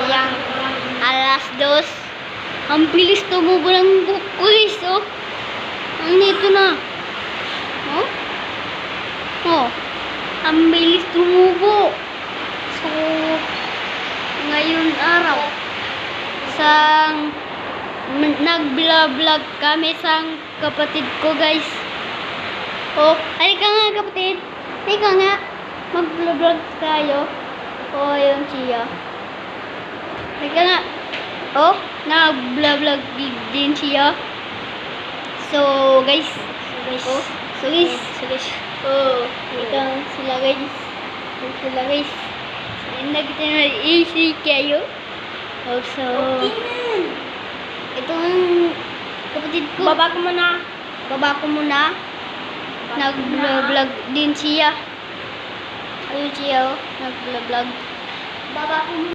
Yang alas 2. Ang bilis tumubo ng buhok ko, guys, oh. Nandito na. Oh? Oh. Ang bilis tumubo. So, ngayon araw, nag-vlog kami sa kapatid ko, guys. Oh, halika nga, kapatid. Halika nga. Mag-vlog tayo. Oh, yung siya. Halika nga. Oh, nag-vlog din siya. So, guys. Oh, so guys. Oh, ito sila, guys. Sila, guys. Nakita na easy kayo. Also, ito ang kapatid ko. Baba ko muna. Nag-vlog din siya. Ayun siya, oh. Nag-vlog. Baba ko muna.